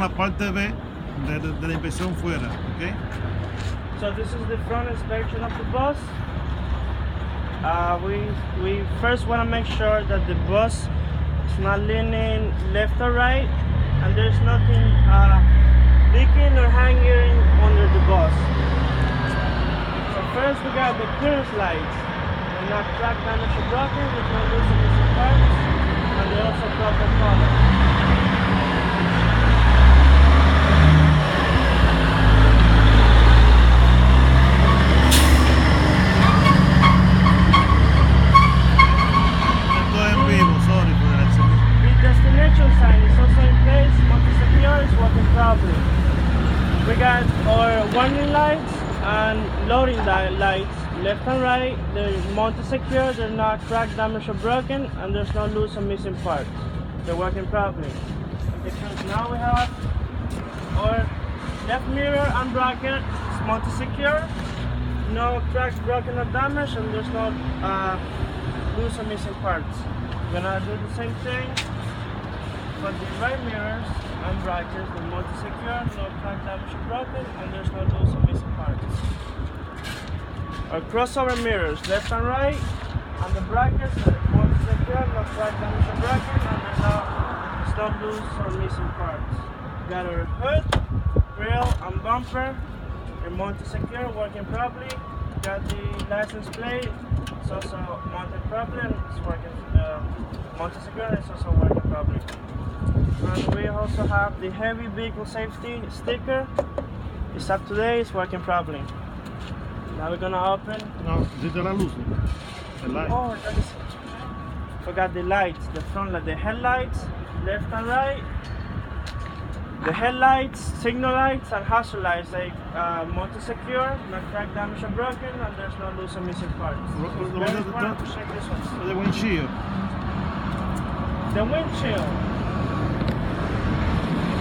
la parte B de la inspección fuera, ¿ok? So this is the front inspection of the bus. We first want to make sure that the bus is not leaning left or right, and there's nothing leaking or hanging under the bus. So first we got the clearance lights. They're not cracked, damaged, or broken. There's no loose or missing parts, and they're also proper color. Sign is also in place, multi-secure is working properly. We got our warning lights and loading lights, left and right. They're multi-secure, they're not cracked, damaged or broken, and there's no loose or missing parts. They're working properly. Because now we have our left mirror and bracket, it's multi-secure, no cracked, broken or damaged, and there's no loose or missing parts. We're gonna do the same thing. But the right mirrors and brackets, they're multi-secure, no cracked, damaged or broken, and there's no loose or missing parts. Our crossover mirrors, left and right, and the brackets are multi-secure, no cracked, damaged or broken, and there's no loose or missing parts. We got our hood, grill, and bumper, they're multi-secure, working properly. Got the license plate, it's also mounted properly, and it's working multi-secure, and it's also working properly. And we also have the heavy vehicle safety sticker. It's up to date, it's working properly. Now we're gonna open. No, this is the luz. The light. Oh, that is. Forgot the lights, the front light, the headlights, left and right. The headlights, signal lights, and hazard lights, they multi-secure, not cracked, damaged, or broken, and there's no loose or missing parts. Very important to check this one. The windshield. The windshield.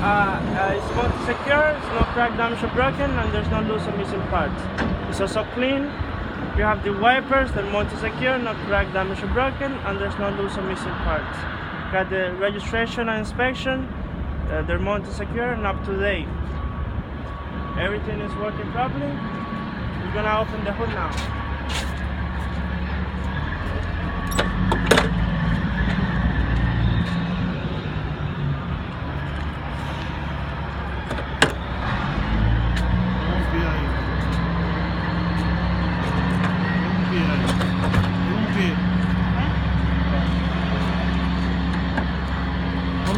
It's multi-secure, it's no cracked, damaged or broken, and there's no loose or missing parts. It's also clean. You have the wipers, they're multi-secure, no cracked, damaged or broken, and there's no loose or missing parts. Got the registration and inspection, they're multi-secure and up to date. Everything is working properly. We're gonna open the hood now.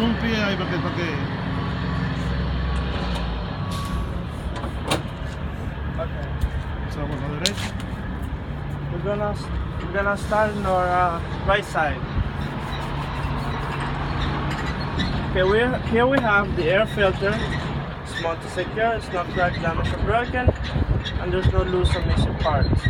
Un pie ahí para que Okay. So vamos a la derecha. We're gonna start on our right side. Okay, here we have the air filter. It's multi-secure, it's not cracked, damaged or broken, and there's no loose or missing parts.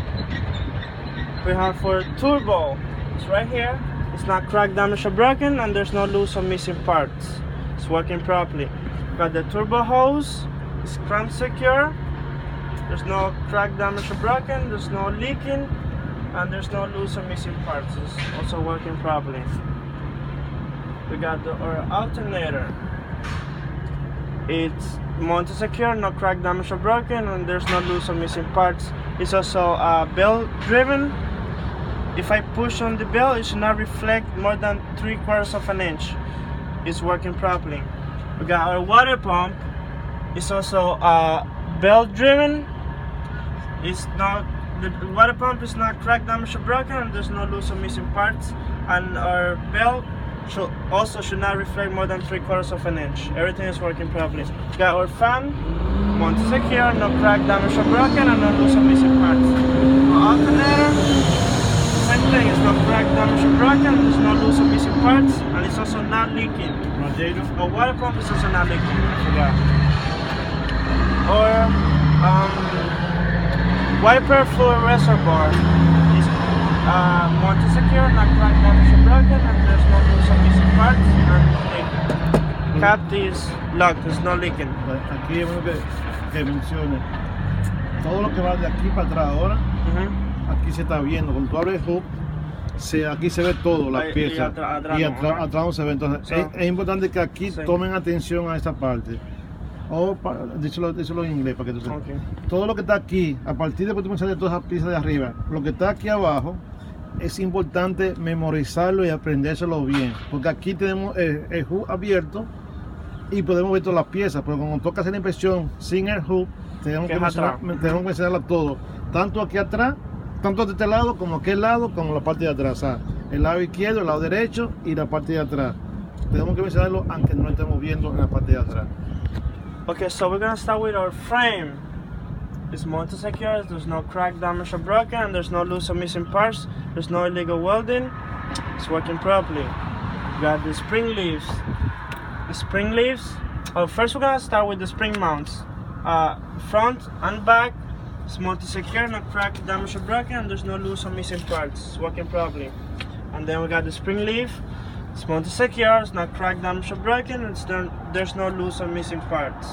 We have for turbo, it's right here. It's not cracked, damaged or broken, and there's no loose or missing parts. It's working properly. Got the turbo hose, it's clamp secure. There's no cracked, damaged or broken, there's no leaking, and there's no loose or missing parts. It's also working properly. We got our alternator. It's multi-secure, no cracked, damaged or broken, and there's no loose or missing parts. It's also belt driven. If I push on the belt, it should not reflect more than 3/4 of an inch. It's working properly. We got our water pump. It's also belt driven. It's not, the water pump is not cracked, damaged or broken, and there's no loose or missing parts. And our belt should not reflect more than 3/4 of an inch. Everything is working properly. We got our fan, multi-secure, no cracked, damaged or broken, and no loose or missing parts. Our alternator, same thing, it's not cracked, damaged or broken, there's no loose or missing parts, and it's also not leaking. Our water pump is also not leaking, I forgot. Or wiper fluid reservoir is multi-secure, not cracked, damaged or broken, and there's no loose or missing parts, and no leaking. Cap is locked, there's no leaking. Aquí es bueno que mencione todo lo que va de aquí para atrás ahora. Aquí se está viendo, cuando tú abres el hub, aquí se ve todo, las piezas, y atrás no se ve. Entonces es importante que aquí tomen atención a esta parte. díselo en inglés para que tú sepas. Okay. Todo lo que está aquí, a partir de que tú me sales de todas esas piezas de arriba, lo que está aquí abajo, es importante memorizarlo y aprendérselo bien, porque aquí tenemos el hook abierto y podemos ver todas las piezas, pero cuando toca hacer la inspección sin el hook, tenemos que mencionarla todo, tanto aquí atrás, tanto de este lado como aquel lado, como la parte de atrás, o sea, el lado izquierdo, el lado derecho y la parte de atrás. Tenemos que mencionarlo aunque no lo estemos viendo en la parte de atrás. Okay, so we're gonna start with our frame. It's mounted secure, there's no crack, damage or broken, and there's no loose or missing parts, there's no illegal welding, it's working properly. We got the spring leaves. The spring leaves, first we're gonna start with the spring mounts. Front and back, it's mounted secure, no crack, damage or broken, and there's no loose or missing parts, it's working properly. And then we got the spring leaf, it's mounted secure, it's not cracked, damaged or broken, there's no loose or missing parts.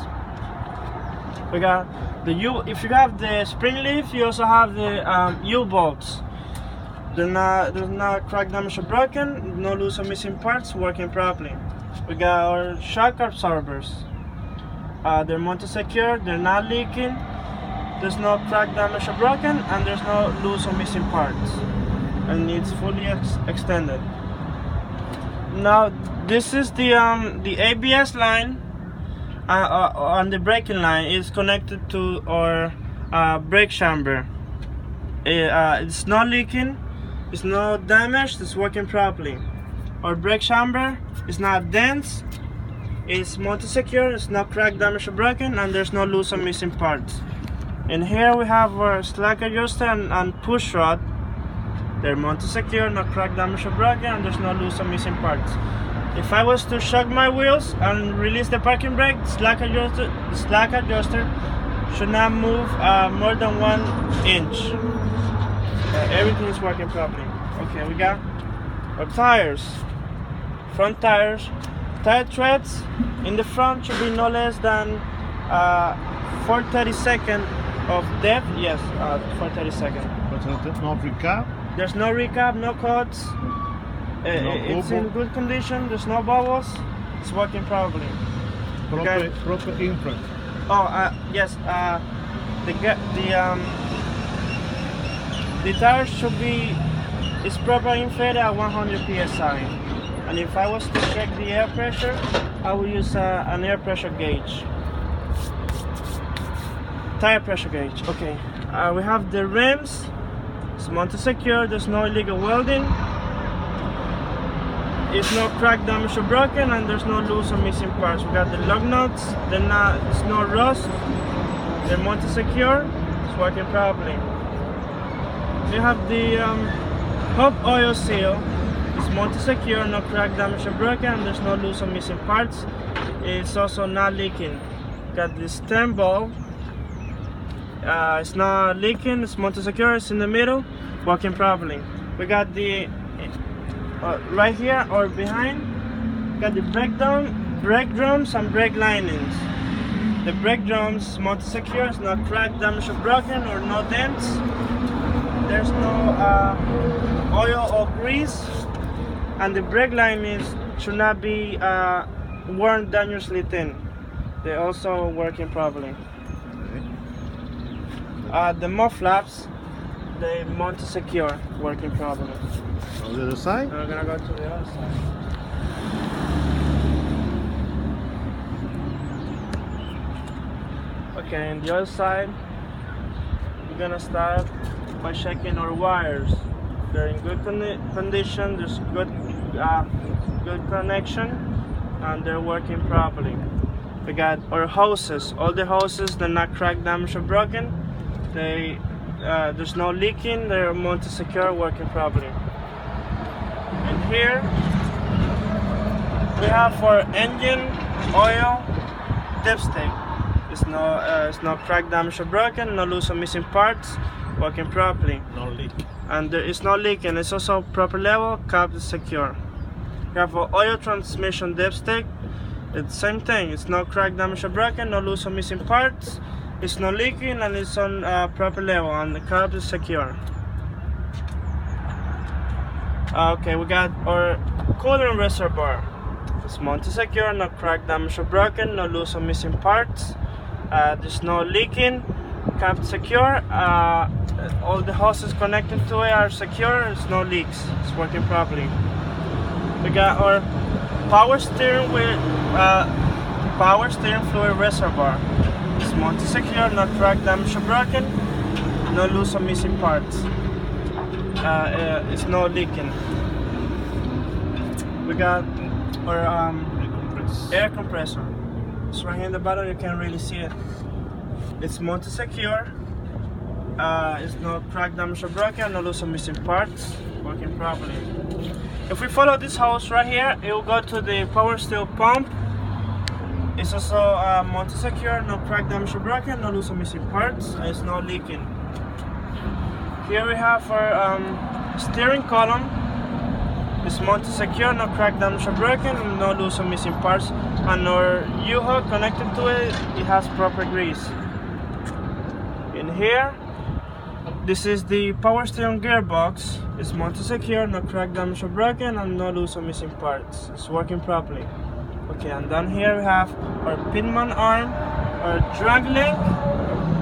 We got the if you have the spring leaf, you also have the U-bolts. They're not cracked, damaged or broken, no loose or missing parts, working properly. We got our shock absorbers. They're mounted secure, they're not leaking, there's no crack, damage or broken, and there's no loose or missing parts. And it's fully extended. Now this is the ABS line on the braking line is connected to our brake chamber. It's not leaking, it's not damaged, it's working properly. Our brake chamber is not dense, it's mounted secure, it's not cracked, damaged or broken, and there's no loose or missing parts. And here we have our slack adjuster and push rod. They're mounted secure, not cracked, damaged or broken, and there's no loose or missing parts. If I was to shock my wheels and release the parking brake, the slack adjuster should not move more than 1 inch. Everything is working properly. Okay, we got our tires. Front tires. Tire treads in the front should be no less than 4/32 of depth. Yes, 4/32. No recap. There's no recap, no cuts. It's in good condition. There's no bubbles. It's working properly. Proper imprint. Yes. The tires should be proper inflated at 100 psi. And if I was to check the air pressure, I would use an air pressure gauge. Tire pressure gauge. Okay. We have the rims. It's mounted secure, there's no illegal welding, it's no crack, damage or broken, and there's no loose or missing parts. We got the lug nuts, there's no rust, they're mounted secure, it's working properly. We have the hub oil seal, it's mounted secure, no crack, damage or broken, and there's no loose or missing parts. It's also not leaking. Got the stem ball. It's not leaking, it's mounted secure, it's in the middle, working properly. We got the right here or behind, got the brake drums and brake linings. The brake drums mounted secure, it's not cracked, damaged or broken, or no dents. There's no oil or grease, and the brake linings should not be worn dangerously thin. They're also working properly. The mud flaps, they mounted secure, working properly. On the other side? We're gonna go to the other side. Okay, on the other side, we're gonna start by checking our wires. They're in good condition, there's good connection, and they're working properly. We got our hoses, all the hoses, they're not cracked, damaged, or broken. There's no leaking, they're mounted secure, working properly. And here we have for engine oil dipstick. It's no cracked, damaged or broken, no loose or missing parts, working properly. No leak. And it's not leaking, it's also proper level, cap is secure. We have for oil transmission dipstick. It's the same thing, it's no cracked, damaged or broken, no loose or missing parts. It's not leaking and it's on proper level and the carb is secure. Okay, we got our coolant reservoir. It's mounted secure, no crack, damage or broken, no loose or missing parts. There's no leaking, kept secure. All the hoses connected to it are secure. There's no leaks. It's working properly. We got our power steering fluid reservoir. It's mounted secure, no crack, damage or broken, no loose or missing parts. It's no leaking. We got our air compressor. It's right here in the bottom. You can't really see it. It's mounted secure. It's no crack, damage or broken, no loose or missing parts. Working properly. If we follow this hose right here, it will go to the power steer pump. It's also mounted secure, no crack, damage or broken, no loose or missing parts. It's no leaking. Here we have our steering column. It's mounted secure, no crack, damage or broken, no loose or missing parts. And our U-hook connected to it, it has proper grease. In here, this is the power steering gearbox. It's mounted secure, no crack, damage or broken, and no loose or missing parts. It's working properly. Okay, and down here we have our pinman arm, our drag link,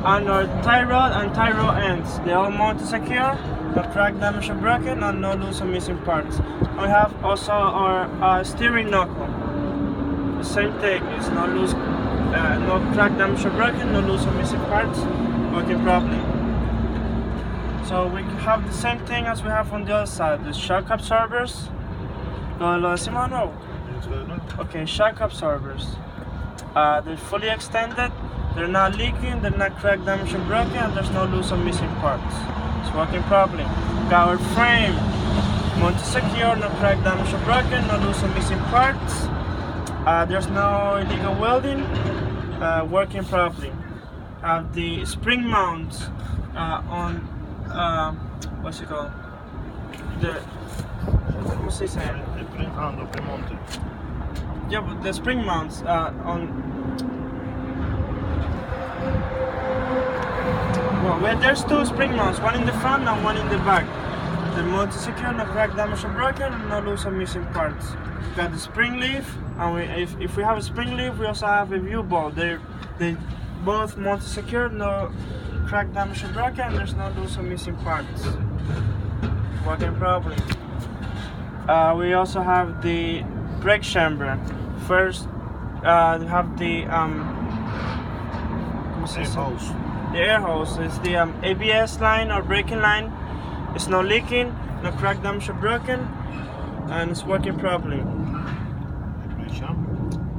and our tie rod and tie rod ends. They all mounted secure, no crack, damage or broken, and no loose or missing parts. We have also our steering knuckle. The same thing. It's no loose, no crack, damage or broken, no loose or missing parts. Working properly. So we have the same thing as we have on the other side. The shock absorbers. ¿Lo decimos no? Okay, shock absorbers. They're fully extended. They're not leaking. They're not cracked, damaged, and broken. And there's no loose or missing parts. It's working properly. Got our frame mounted secure. No cracked, damaged, or broken. No loose or missing parts. There's no illegal welding. Working properly. Have the spring mounts on what's it called? What's he saying? Yeah, but the spring mounts on. Well, there's two spring mounts, one in the front and one in the back. The mounted secure, no crack, damage or broken, and no loose or missing parts. We got the spring leaf, and if we have a spring leaf, we also have a view ball. They both mounted secure, no crack, damage or broken, and there's no loose or missing parts. Working properly. We also have the brake chamber. First, we have the air hose. It's the ABS line or braking line. It's no leaking, no crack, damage or broken, and it's working properly.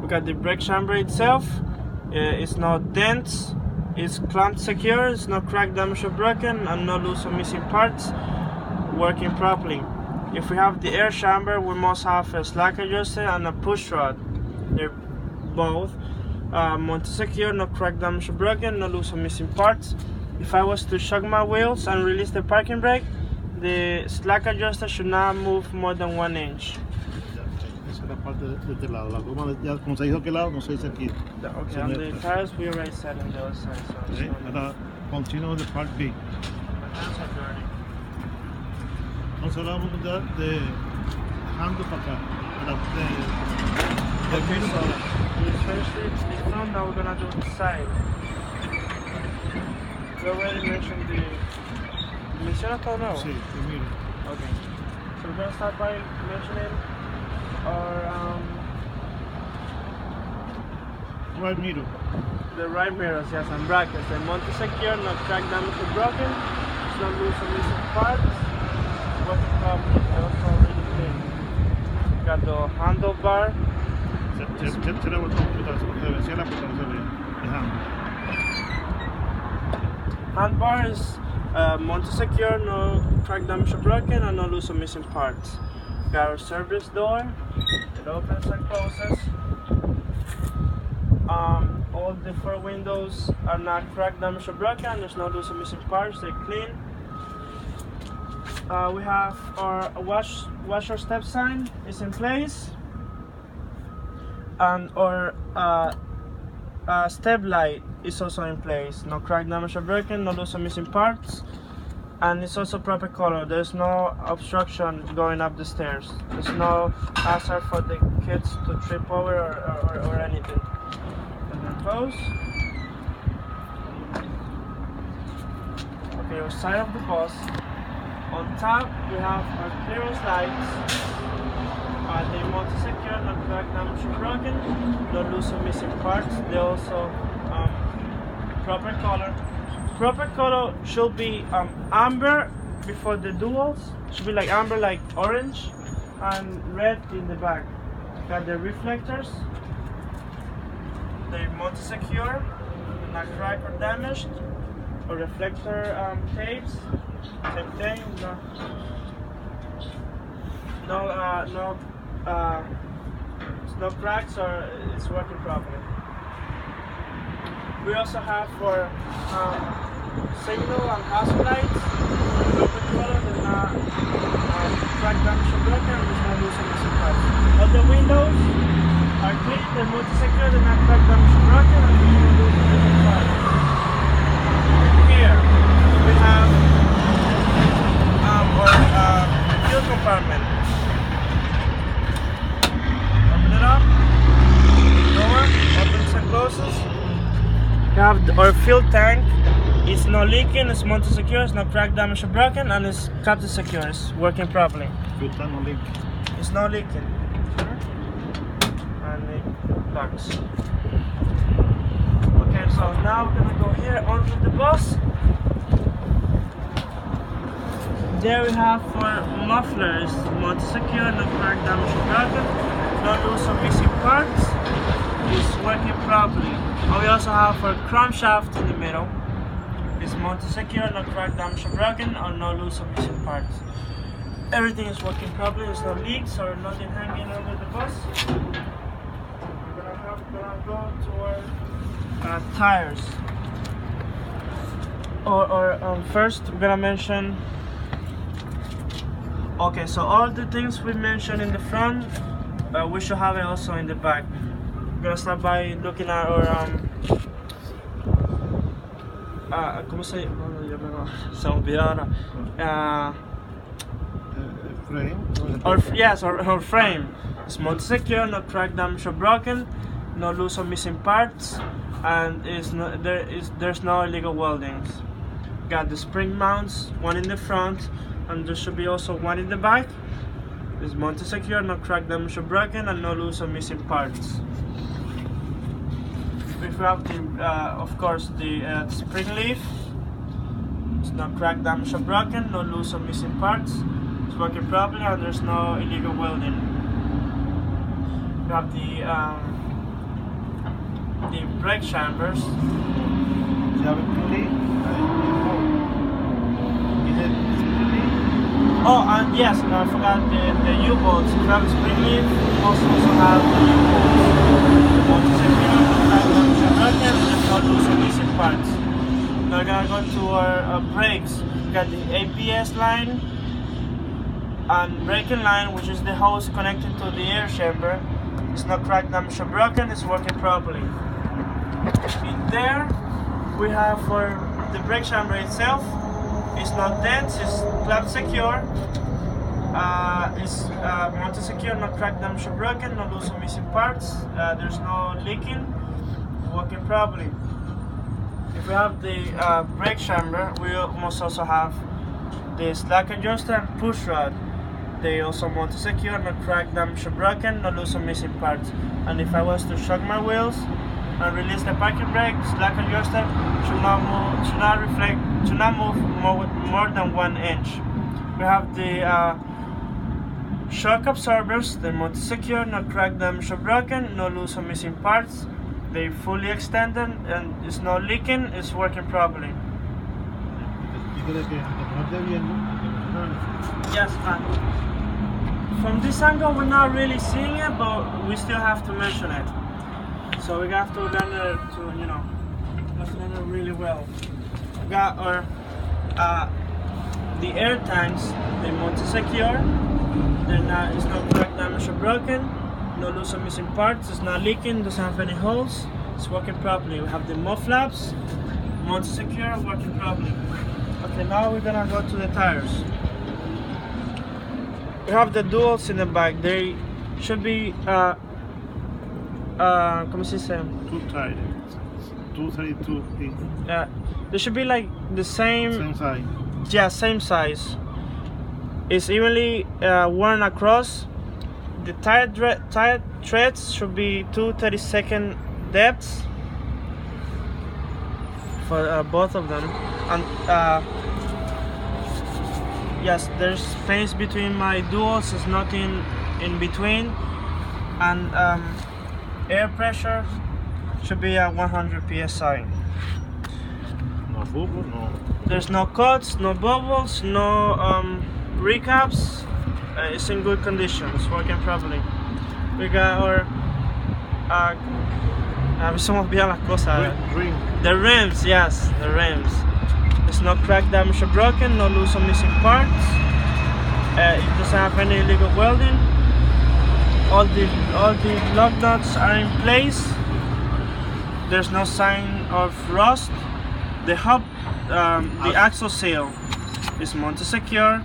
We got the brake chamber itself. It's no dents. It's clamped secure. It's no crack, damage or broken, and no loose or missing parts. Working properly. If we have the air chamber, we must have a slack adjuster and a push rod. They're both mounted secure, no crack, damage or broken, no loose or missing parts. If I was to shock my wheels and release the parking brake, the slack adjuster should not move more than 1 inch. Esa es la parte de este lado. La goma ya como se dijo aquel lado, no se dice aquí. Okay, on the tires we already said on the other side. So Okay, ahora continúo de part B. my hands are dirty. Entonces ahora vamos a dar de handle para acá. Okay, so we finished it the front, now we're gonna do the side. We already mentioned the. ¿Mencionas todo nuevo? Sí, mira. Okay. So we're gonna start by mentioning our Right mirror. the right mirrors, yes, and brackets. They're mounted secure, not crack, damage or broken. It's not loose or missing parts. Working properly. They're also really clean. Got the handlebar. Se le volvió a computar, se ve, si la puta no se ve. Handbar is mounted secure, no crack, damage or broken, and no loose or missing parts. Got our service door. It opens and closes. All the 4 windows are not cracked, damaged or broken. There's no loose or missing parts. They're clean. We have our washer step sign is in place, and our step light is also in place. No crack, damage or broken. No loose or missing parts. and it's also proper color. There's no obstruction going up the stairs. There's no hazard for the kids to trip over or anything. And then close. Okay, side of the bus. On top we have our clearance lights. They multi-secure, not cracked, damaged or broken, no loose or missing parts. They also proper color. Proper color should be amber before the duals. Should be like amber, like orange, and red in the back. Got the reflectors. They multi-secure, not cracked or damaged. Or reflector tapes. Same thing. No cracks, or it's working properly. We also have for signal and hazard lights, proper color, there's not crack, damage or broken, and there's no loose or missing parts. All the windows are clean, they're multi-secure, they're not crack, damage or broken, and there's no loose or missing parts. Here we have our fuel compartment. Open it up, door, opens and closes. We have our fuel tank. It's not leaking, it's multi-secure, it's not cracked, damaged or broken, and it's captain secure, it's working properly. Fuel tank no leak. It's not leaking. And it locks. Okay, so now we're gonna go here onto the bus. There we have for mufflers, multi-secure, no cracked, damaged or broken, no loose or missing parts. It's working properly. And we also have for crankshaft in the middle. It's multi-secure, no cracked, damaged or broken, or no loose or missing parts. Everything is working properly. There's no leaks or nothing hanging under the bus. We're gonna go to our tires. First, we're gonna mention. Okay, so all the things we mentioned in the front, we should have it also in the back. We're gonna start by looking at our ¿cómo se llama? Se olvidó ahora. Frame. Our frame. It's multi-secure, no cracked, damaged or broken, no loose or missing parts, and there's no illegal weldings. Got the spring mounts, one in the front, and there should be also one in the back. It's multi-secure, no cracked, damaged or broken, and no loose or missing parts. We have the, of course, the spring leaf. It's not cracked, damaged or broken, no loose or missing parts. It's working properly, and there's no illegal welding. We have the brake chambers. Oh, and yes, I forgot the U-bolts. We have the spring leaf. We also have the U-bolts. Multi-secure, there's no loose or missing parts. Now we're gonna go to our brakes. We got the ABS line and braking line, which is the hose connected to the air chamber. It's not cracked, damaged or broken. It's working properly. In there, we have for the brake chamber itself. It's not dense, it's clamp secure, it's multi-secure, not cracked, damaged or broken, no loose or missing parts, there's no leaking, working properly. If we have the brake chamber, we must also have the slack adjuster and push rod. They also multi-secure, not cracked, damaged or broken, no loose or missing parts. And if I was to shock my wheels and release the parking brake, slack adjuster should not move more than 1 inch. We have the shock absorbers. They're multi-secure, not cracked, damaged or broken, no loose or missing parts. They fully extended and it's not leaking. It's working properly. Yes, from this angle we're not really seeing it, but we still have to mention it. So we have to learn it to, you know, learn it really well. We got our the air tanks. They're multi-secure. It's not cracked, damaged or broken. No loose or missing parts. It's not leaking. Doesn't have any holes. It's working properly. We have the mud flaps. Multi-secure, working properly. Okay, now we're gonna go to the tires. We have the duals in the back. They should be ¿cómo se dice? Two tires. 232 They should be like the same size. Yeah, same size. It's evenly worn across. The tire treads should be 2/32 depths for both of them, and yes, there's space between my duals. There's nothing in between, and air pressure should be at 100 psi. No bubble, no. There's no cuts, no bubbles, no recaps. It's in good condition. It's working properly. We got our a mí se me olvidan las cosas. The rims, yes, the rims. There's no crack, damage, or broken. No loose or missing parts. It doesn't have any illegal welding. All the lug nuts are in place. There's no sign of rust. The hub, the axle seal is mounted secure.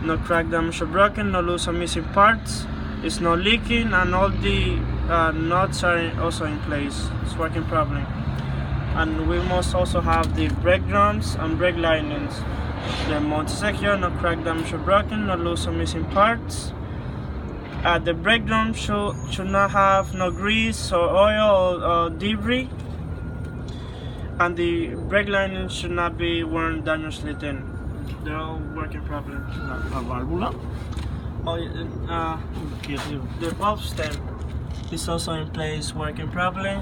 No crack, damage, or broken. No loose or missing parts. It's not leaking, and all the nuts are also in place. It's working properly. And we must also have the brake drums and brake linings. They're mounted secure. No crack, damage, or broken. No loose or missing parts. The brake drum should not have no grease or oil or debris, and the brake lining should not be worn dangerously thin. They're all working properly. La válvula. The valve stem is also in place, working properly.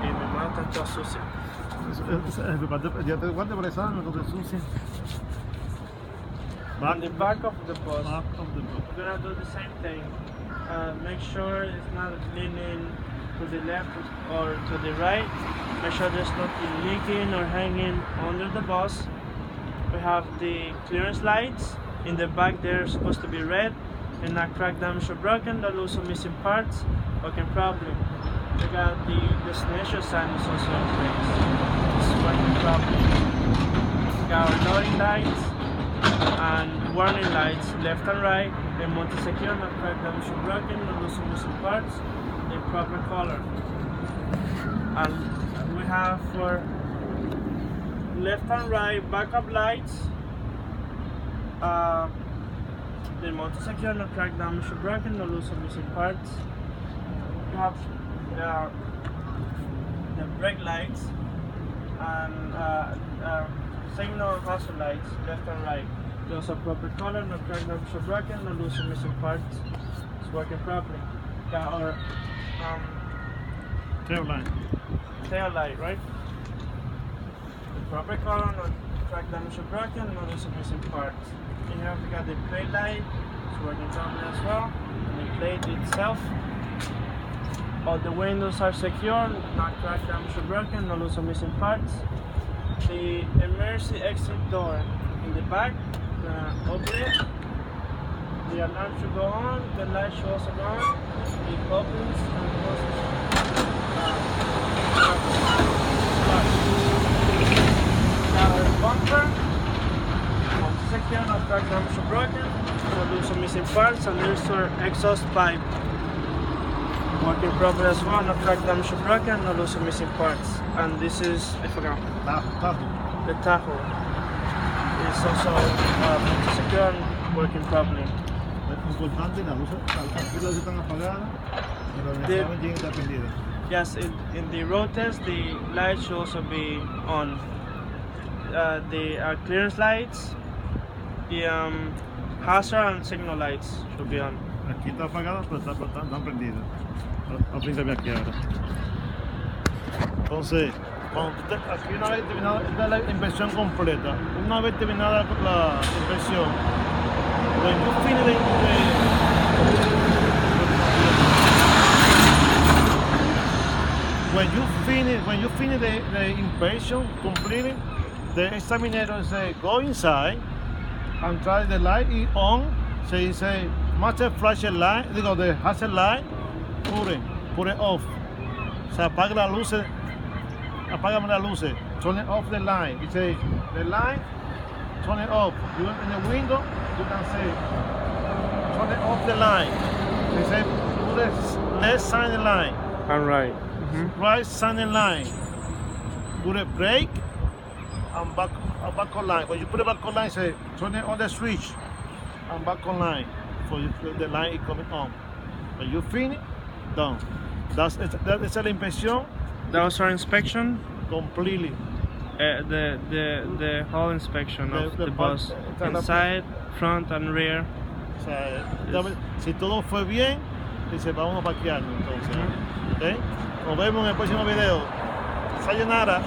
Y mi mano está toda sucia. Ya te guarde por esa, no te sucia. On the back of the bus, Back of the bus. we're gonna do the same thing. Make sure it's not leaning to the left or to the right. Make sure there's nothing leaking or hanging under the bus. We have the clearance lights in the back. They're supposed to be red and not cracked, damaged, or broken. The loose or missing parts working properly. We got the destination sign is also in place. It's working properly. We got our loading lights and warning lights left and right. They're mounted secure, not cracked, damaged, or broken. No loose or missing parts. In proper color. And we have for left and right backup lights. The motor secure, no crack, damage, or broken, no loose or missing parts. You have the brake lights and signal hazard lights left and right. Those are proper color, no crack, damage, or broken, no loose or missing parts. It's working properly. Got our tail light, right? Proper color, no crack, damage, or broken, no loose or missing parts. In here we got the plate light, it's working properly as well. And the plate itself, all the windows are secure, not cracked, damage, or broken, no loose or missing parts. The emergency exit door in the back, open it. The alarm should go on, the light should also go on. It opens and closes. Our bumper, secure, no crack, damage, or broken, no loose or missing parts, and there's our exhaust pipe. Working properly as well, no crack, damage, or broken, no loose or missing parts. And this is, I forgot, the tacho. It's also secure and working properly. Importante, las luces están apagadas, pero el examen está prendido. Yes, in the road test, the lights should also be on. The clearance lights, the hazard and signal lights should be on. Aquí está apagada, pero están prendidas. Aplícame aquí ahora. Entonces, aquí una vez terminada, esta es la inspección completa. Una vez terminada la inspección, when you finish the inspection completely, the examiner say go inside and try the light is on. So he say master flash light, digo the hazard light, put it off. Se apaga las luces apágame las luces. Turn it off the light. It says, the light, turn it off. You in the window, you can say, turn it off the light. It says, put the left side of the line. And right. Right side of the line. Put a brake and back on line. When you put it back on line, say, turn it on the switch and back on line. For the line is coming on. When you finish, done. That's la inspección. That was our inspection. Completely. The whole inspection of the bus, inside, front, and rear. O sea, si todo fue bien, dice, vamos a parquearnos entonces. ¿Okay? Nos vemos en el próximo video. Sayonara.